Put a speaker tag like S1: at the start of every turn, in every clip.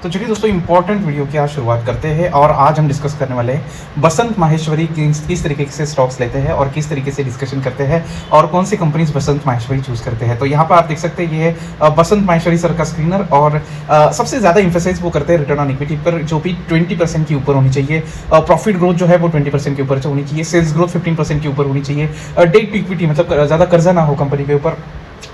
S1: तो चलिए दोस्तों, इंपॉर्टेंट वीडियो की आज शुरुआत करते हैं और आज हम डिस्कस करने वाले हैं बसंत माहेश्वरी किस तरीके से स्टॉक्स लेते हैं और किस तरीके से डिस्कशन करते हैं और कौन सी कंपनीज बसंत माहेश्वरी चूज़ करते हैं। तो यहाँ पर आप देख सकते हैं ये है बसंत माहेश्वरी सर का स्क्रीनर और सबसे ज़्यादा इंफेसाइज वो करते हैं रिटर्न ऑन इक्विटी पर, जो भी 20% के ऊपर होनी चाहिए। प्रॉफिट ग्रोथ जो है वो 20% के ऊपर होनी चाहिए। सेल्स ग्रोथ 15% के ऊपर होनी चाहिए। डेट टू इक्विटी मतलब ज़्यादा कर्जा ना हो कंपनी के ऊपर।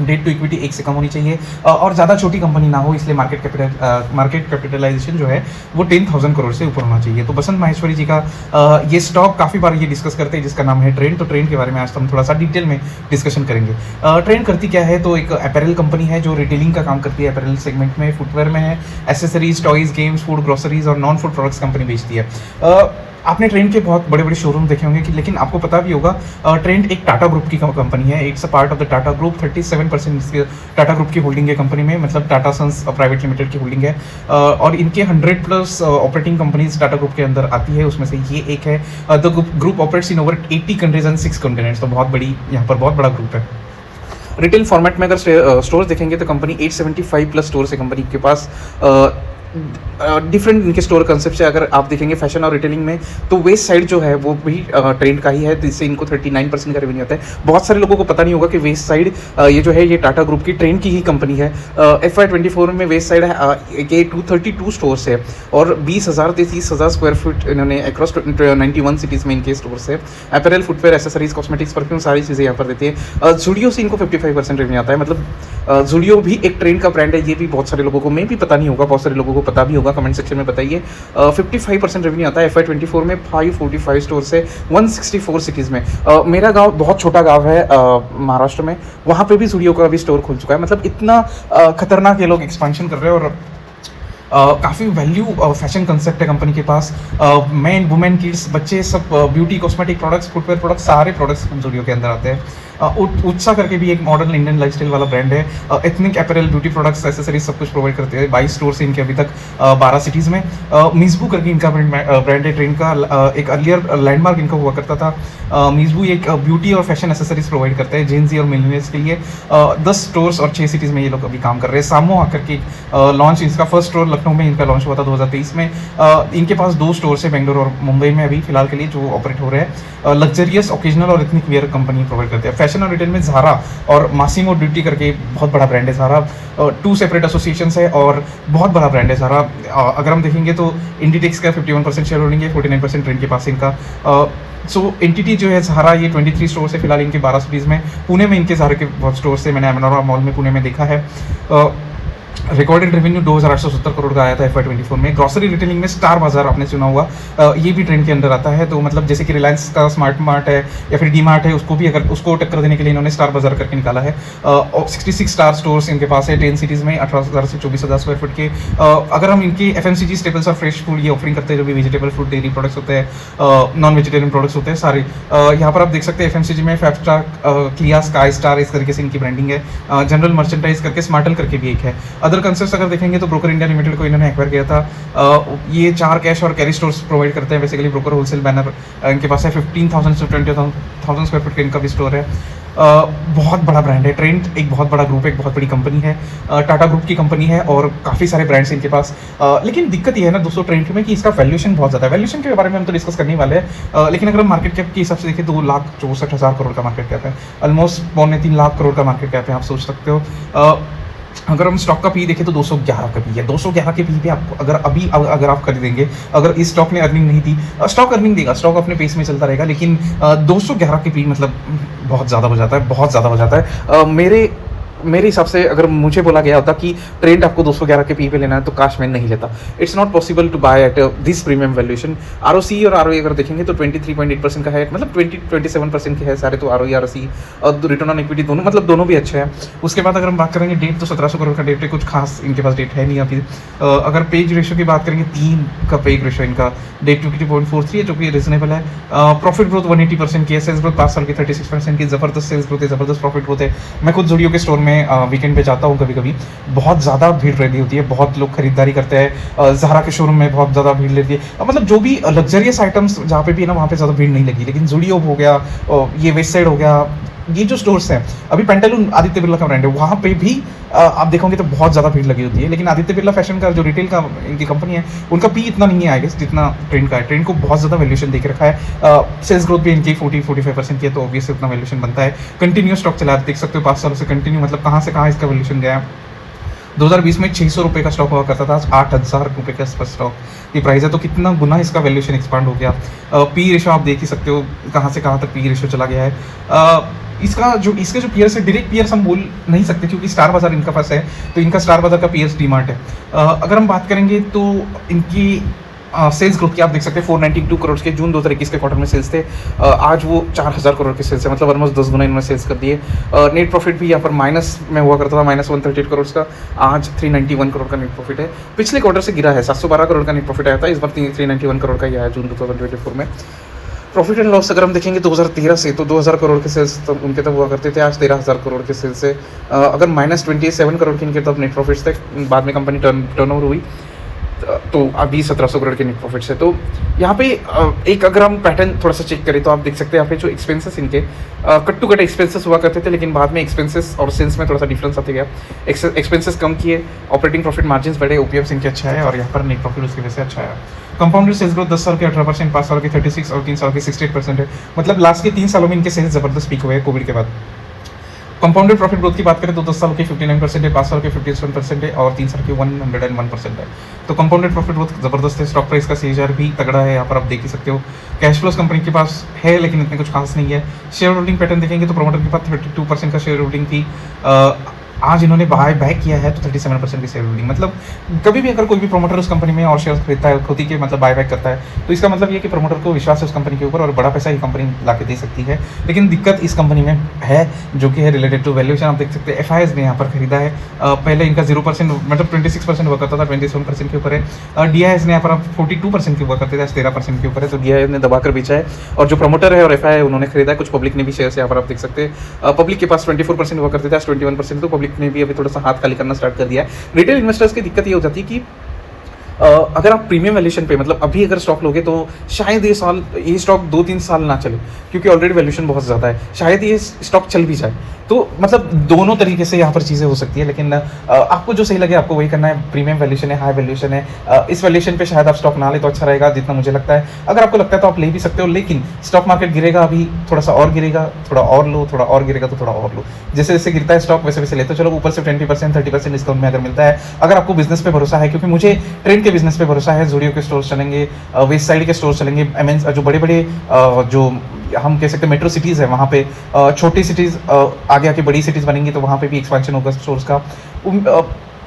S1: डेट टू इक्विटी 1 से कम होनी चाहिए और ज़्यादा छोटी कंपनी ना हो, इसलिए मार्केट कैपिटलाइजेशन जो है वो 10,000 करोड़ से ऊपर होना चाहिए। तो बसंत माहेश्वरी जी का ये स्टॉक काफ़ी बार ये डिस्कस करते हैं जिसका नाम है ट्रेंड। तो ट्रेंड के बारे में आज हम थोड़ा सा डिटेल में डिस्कशन करेंगे। ट्रेंड करती क्या है, तो एक अपैरल कंपनी है जो रिटेलिंग का काम करती है। अपैरल सेगमेंट में फुटवेयर में है, accessories, toys, games, food, groceries और नॉन फूड प्रोडक्ट्स कंपनी बेचती है। आपने ट्रेंड के बहुत बड़े बड़े शोरूम देखे होंगे कि, लेकिन आपको पता भी होगा ट्रेंड एक टाटा ग्रुप की कंपनी है। It's a part of the Tata group. 37% Tata group की होल्डिंग है कंपनी में, मतलब टाटा सन्स प्राइवेट लिमिटेड की होल्डिंग है। और इनके 100+ ऑपरेटिंग कंपनीज टाटा ग्रुप के अंदर आती है, उसमें से ये एक है। The group operates in over 80 countries and 6 continents. तो बहुत बड़ी, यहाँ पर बहुत बड़ा ग्रुप है। रिटेल फॉर्मेट में अगर स्टोर्स देखेंगे तो कंपनी 875+ स्टोर्स है कंपनी के पास। डिफरेंट इनके स्टोर कंसेप्ट से अगर आप देखेंगे फैशन और रिटेलिंग में, तो वेस्ट साइड जो है वो भी ट्रेंड का ही है, जिससे इनको 39% का रेवेन्यू आता है। बहुत सारे लोगों को पता नहीं होगा कि वेस्ट साइड ये जो है ये टाटा ग्रुप की ट्रेंड की ही कंपनी है। FY24 में वेस्ट साइड के 232 स्टोर्स है और 20,000 से 30,000 स्क्वायर फीट इन्होंने अक्रॉस 91 सिटीज़ में इनके स्टोर्स है। Apparel, footwear, accessories, cosmetics, perfume, सारी चीज़ें यहाँ पर देती है। ज़ूडियो से इनको 55% रेवेन्यू आता है। मतलब ज़ूडियो भी एक ट्रेंड का ब्रांड है, ये भी बहुत सारे लोगों को में भी पता नहीं होगा, बहुत सारे लोगों को पता भी होगा। कमेंट सेक्शन में बताइए। 55% रेवेन्यू आता है। FY24 में 545 स्टोर से 164 सिटीज़ में। मेरा गांव बहुत छोटा गांव है महाराष्ट्र में, वहाँ पे भी ज़ूडियो का भी स्टोर खुल चुका है। मतलब इतना खतरनाक ये लोग एक्सपेंशन कर रहे हैं और काफ़ी वैल्यू फैशन कंसेप्ट है कंपनी के पास। मैन, वुमेन, किड्स, बच्चे सब beauty, cosmetic products, footwear products, सारे प्रोडक्ट्स ज़ूडियो के अंदर आते हैं। उत्सा करके भी एक मॉडर्न इंडियन लाइफस्टाइल वाला ब्रांड है। Ethnic apparel, beauty products, accessories सब कुछ प्रोवाइड करते हैं। 22 स्टोर से इनके अभी तक 12 सिटीज़ में। मिज़बू करके इनका ब्रांड है ट्रेंड का। एक अर्लियर लैंडमार्क इनका हुआ करता था। मिज़बू एक ब्यूटी और फैशन एसेसरीज प्रोवाइड करते हैं जेन ज़ी और मिलेनियल्स के लिए। 10 स्टोर्स और 6 सिटीज़ में ये लोग अभी काम कर रहे हैं। सामो आकर के लॉन्च, इसका फर्स्ट स्टोर लखनऊ में इनका लॉन्च हुआ था 2023 में। इनके पास 2 स्टोर्स है बेंगलोर और मुंबई में अभी फिलहाल के लिए जो ऑपरेट हो रहे हैं। लग्जरियस, ओकेजनल और एथनिक वेयर कंपनी प्रोवाइड करते हैं। फैशन और रिटेल में ज़ारा और मासिमो ड्यूटी करके बहुत बड़ा ब्रांड है ज़ारा। 2 सेपरेट एसोसिएशंस है और बहुत बड़ा ब्रांड है ज़ारा। अगर हम देखेंगे तो इंडिटेक्स का 51% शेयर होल्डिंग है, 49% ट्रेंड के पास इनका। सो एंटिटी जो है ज़ारा, ये 23 स्टोर है फिलहाल इनके 12 सिटीज़ में। पुणे में इनके ज़ारा के बहुत स्टोर है, मैंने एमनोरा मॉल में पुणे में देखा है। रिकॉर्डेड रेवेन्यू 2,870 करोड़ का आया था FY24 में। ग्रॉसरी रिटेलिंग में स्टार बाजार आपने सुना हुआ, ये भी ट्रेंड के अंदर आता है। तो मतलब जैसे कि रिलायंस का स्मार्ट मार्ट है या फिर डी मार्ट है, उसको भी अगर उसको टक्कर देने के लिए इन्होंने स्टार बाजार करके निकाला है। 66 स्टार स्टोर्स इनके पास है 10 सिटीज़ में, 18,000 से 24,000 स्क्वायर फीट के। अगर हम इनकी FMCG स्टेपल्स और फ्रेश फूड ये ऑफरिंग करते हैं, जो भी वेजिटेबल फूड, डेयरी प्रोडक्ट्स होते हैं, नॉन वेजिटेरियन प्रोडक्ट्स होते हैं सारे। यहाँ पर आप देख सकते हैं FMCG में 5 स्टार, क्लिया, स्काई स्टार, इस तरीके से इनकी ब्रांडिंग है। जनरल मर्चेंटाइज करके स्मार्टल करके भी एक है। अदर कंसेप्ट अगर देखेंगे तो ब्रोकर इंडिया लिमिटेड को इन्होंने एक्वायर किया था। ये 4 कैश और कैरी स्टोर्स प्रोवाइड करते हैं। बेसिकली ब्रोकर होलसेल बैनर इनके पास है। 15,000 से 20,000 स्क्वायर फीट का इनका भी स्टोर है। बहुत बड़ा ब्रांड है ट्रेंड, एक बहुत बड़ा ग्रुप है, एक बहुत बड़ी कंपनी है। टाटा ग्रुप की कंपनी है और काफ़ी सारे ब्रांड्स इनके पास। लेकिन दिक्कत ये है ना दोस्तों ट्रेंड में कि इसका वैल्यूएशन बहुत ज़्यादा है। वैल्यूएशन के बारे में हम तो डिस्कस करने वाले हैं, लेकिन अगर हम मार्केट कैप के हिसाब से देखें 2,64,000 करोड़ का मार्केट कैप है। ऑलमोस्ट 2.25 लाख करोड़ का मार्केट कैप है, आप सोच सकते हो। अगर हम स्टॉक का पी देखें तो 211 का पी है। 211 के पी पे आपको अगर आप खरीदेंगे, अगर इस स्टॉक ने अर्निंग नहीं दी, स्टॉक अर्निंग देगा, स्टॉक अपने पेस में चलता रहेगा, लेकिन 211 के पी मतलब बहुत ज़्यादा हो जाता है, बहुत ज़्यादा हो जाता है। मेरे हिसाब से अगर मुझे बोला गया होता कि ट्रेंड आपको 211 के पी पे लेना है तो काश मैं नहीं लेता। It's not possible to buy at this premium valuation. ROC और ROE अगर देखेंगे तो 23.8% का है, मतलब 27% के है सारे। तो ROE, ROC और रिटर्न ऑन इक्विटी दोनों, मतलब दोनों भी अच्छे हैं। उसके बाद अगर हम बात करेंगे डेट, तो 1,700 करोड़ का डेट है, कुछ खास इनके पास डेट है नहीं अभी। अगर पेज रेशियो की बात करेंगे, 3 का पेज रेशियो इनका, डेट टू इक्विटी 0.43 है, जो कि रिजनेबल है। प्रॉफिट ग्रोथ 180% की है। सेल्स ग्रोथ 5 साल की 36% की, ज़बरदस्त सेल्स ग्रोथ है, ज़बरदस्त प्रॉफिट ग्रोथ है। मैं खुद ज़ूडियो के स्टोर में वीकेंड पे जाता हूँ कभी कभी, बहुत ज़्यादा भीड़ रहती होती है, बहुत लोग खरीदारी करते हैं। ज़ारा के शोरूम में बहुत ज़्यादा भीड़ रहती है। मतलब जो भी लग्जरियस आइटम्स जहाँ पे भी है ना, वहाँ पे ज़्यादा भीड़ नहीं लगी। लेकिन ज़ूडियो हो गया, ये वेस्ट साइड हो गया, ये जो स्टोर्स हैं, अभी पेंटालून आदित्य बिरला का ब्रांड है, वहाँ पे भी आप देखोगे तो बहुत ज़्यादा भीड़ लगी होती है। लेकिन आदित्य बिरला फैशन का जो रिटेल का इनकी कंपनी है, उनका पी इतना नहीं है आई गेस जितना ट्रेंड का है। ट्रेंड को बहुत ज़्यादा वैल्यूएशन देके रखा है। सेल्स ग्रोथ भी इनकी 40-45% की है, तो ऑब्वियसली उतना वैल्यूएशन बनता है। कंटिन्यू स्टॉक चला देख सकते हो 5 सालों से कंटिन्यू, मतलब कहाँ से कहाँ इसका वैल्यूएशन गया है। 2020 में 600 रुपये का स्टॉक हुआ करता था, आज 8,000 रुपये का स्टॉक की प्राइस है। तो कितना गुना इसका वैल्यूएशन एक्सपांड हो गया। पी रेशो आप देख ही सकते हो कहाँ से कहाँ तक पी रेशो चला गया है। इसके जो पीयर्स है, डायरेक्ट पीयर्स हम बोल नहीं सकते क्योंकि स्टार बाजार इनका पास है, तो इनका स्टार बाजार का पीयर्स डीमार्ट है। अगर हम बात करेंगे तो इनकी सेल्स ग्रोथ की आप देख सकते हैं 492 करोड़ के जून 2021 के क्वार्टर में सेल्स थे। आज वो 4,000 करोड़ के सेल्स है, मतलब ऑलमोस्ट 10 गुना इन्होंने सेल्स कर दिए। नेट प्रॉफिट भी यहाँ पर माइनस में हुआ करता था, -138 करोड़ का, आज 391 करोड़ का नेट प्रॉफिट है। पिछले क्वार्टर से गिरा है, 712 करोड़ का नेट प्रॉफिट आया था, इस बार 391 करोड़ का ही आया जून 2024 में। प्रॉफिट एंड लॉस अगर हम देखेंगे 2013 से, तो 2,000 करोड़ के सेल्स तब उनके तब हुआ करते थे, आज 13,000 करोड़ के सेल्स है। अगर -27 करोड़ के इनके तब नेट प्रॉफिट्स थे, बाद में कंपनी टर्नओवर हुई तो अभी 1,700 करोड़ के नेट प्रॉफिट्स है। तो यहाँ पे एक अगर हम पैटर्न थोड़ा सा चेक करें तो आप देख सकते हैं यहाँ पे जो एक्सपेंसेस इनके कट टू कट एक्सपेंसेस हुआ करते थे, लेकिन बाद में एक्सपेंसेस और सेल्स में थोड़ा सा डिफरेंस आते गया। एक्सपेंसेस कम किए, ऑपरेटिंग प्रॉफिट मार्जिन बढ़े, ओपीएम्स इनके अच्छा है, और यहाँ पर नेट प्रॉफिट उसकी वजह से अच्छा है। कंपाउंडेड सेल्स ग्रोथ 10 साल के 18%, 5 साल के 36 और 3 साल के 68% है। मतलब लास्ट के 3 सालों में इनके सेल्स जबरदस्त पीक हुए हैं कोविड के बाद। कंपाउंडेड प्रॉफिट ग्रोथ की बात करें तो 10 साल के 59% है, 5 साल के 57% है, और 3 साल के 101% है। तो कंपाउंडेड प्रॉफिट ग्रोथ जबरदस्त है। स्टॉक प्राइस का CAGR भी तगड़ा है, यहाँ पर आप देख ही सकते हो। कैश फ्लोस कंपनी के पास है, लेकिन इतने कुछ खास नहीं है। शेयर होल्डिंग पैटर्न देखेंगे तो प्रोमोटर के पास 32% का शेयर होल्डिंग थी, आज इन्होंने बाय बैक किया है तो 37% की शेयर होल्डिंग। मतलब कभी भी अगर कोई भी प्रोमोटर उस कंपनी में और शेयर खरीदता है खुद ही के, मतलब बाय बैक करता है, तो इसका मतलब ये कि प्रोमोटर को विश्वास है उस कंपनी के ऊपर और बड़ा पैसा ही कंपनी ला के दे सकती है। लेकिन दिक्कत इस कंपनी में है जो कि है रिलेटेड टू वैल्यूएशन। आप देख सकते हैं FIS ने यहाँ पर खरीदा है, पहले इनका 0% मतलब 26% हुआ करता था, 27% के ऊपर है। DIS ने यहाँ पर 42% के हुआ करते थे, 13% के ऊपर है, तो DIS ने दबाकर बेचा है। और जो प्रमोटर है और FIS उन्होंने खरीदा है। कुछ पब्लिक ने भी शेयर यहाँ पर आप देख सकते हैं, पब्लिक के पास 24% हुआ करते थे, आज 21%, तो पब्लिक ने भी अभी थोड़ा सा हाथ खाली करना स्टार्ट कर दिया है। रिटेल इन्वेस्टर्स की दिक्कत ये हो जाती है कि अगर आप प्रीमियम वैल्यूएशन पे, मतलब अभी अगर स्टॉक लोगे तो शायद ये स्टॉक 2-3 साल ना चले, क्योंकि ऑलरेडी वैल्यूएशन बहुत ज़्यादा है। शायद ये स्टॉक चल भी जाए, तो मतलब दोनों तरीके से यहाँ पर चीज़ें हो सकती है। लेकिन आपको जो सही लगे आपको वही करना है। प्रीमियम वैल्यूएशन है, हाई वैल्यूएशन है, इस वैल्यूएशन पे शायद आप स्टॉक ना ले तो अच्छा रहेगा, जितना मुझे लगता है। अगर आपको लगता है तो आप ले भी सकते हो, लेकिन स्टॉक मार्केट गिरेगा, अभी थोड़ा सा और गिरेगा, थोड़ा और लो, थोड़ा और गिरेगा तो थोड़ा और लो। जैसे जैसे गिरता है स्टॉक वैसे वैसे ले, तो चलो ऊपर से 20% 30% डिस्काउंट में अगर मिलता है। अगर आपको बिजनेस पे भरोसा है, क्योंकि मुझे ट्रेंड के बिजनेस पे भरोसा है, ज़ूडियो के स्टोर्स चलेंगे, वेस्ट साइड के स्टोर्स चलेंगे, जो बड़े बड़े जो हम कह सकते हैं मेट्रो सिटीज़ है, वहाँ पे छोटी सिटीज़ आगे आके बड़ी सिटीज़ बनेंगी, तो वहाँ पे भी एक्सपेंशन होगा स्टोर्स का।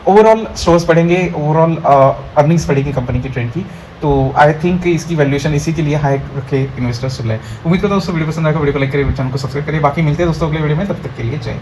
S1: ओवरऑल स्टोर्स बढ़ेंगे, ओवरऑल अर्निंग्स बढ़ेगी कंपनी की ट्रेंड की। तो आई थिंक इसकी वैल्यूएशन इसी के लिए हाई रखे इन्वेस्टर्स चल रहे हैं। उम्मीद करता हूँ दोस्तों वीडियो पसंद आएगा, वीडियो को लाइक करिए, चैनल को सब्सक्राइब करिए। बाकी मिलते हैं दोस्तों अगले वीडियो में, तब तक के लिए जय।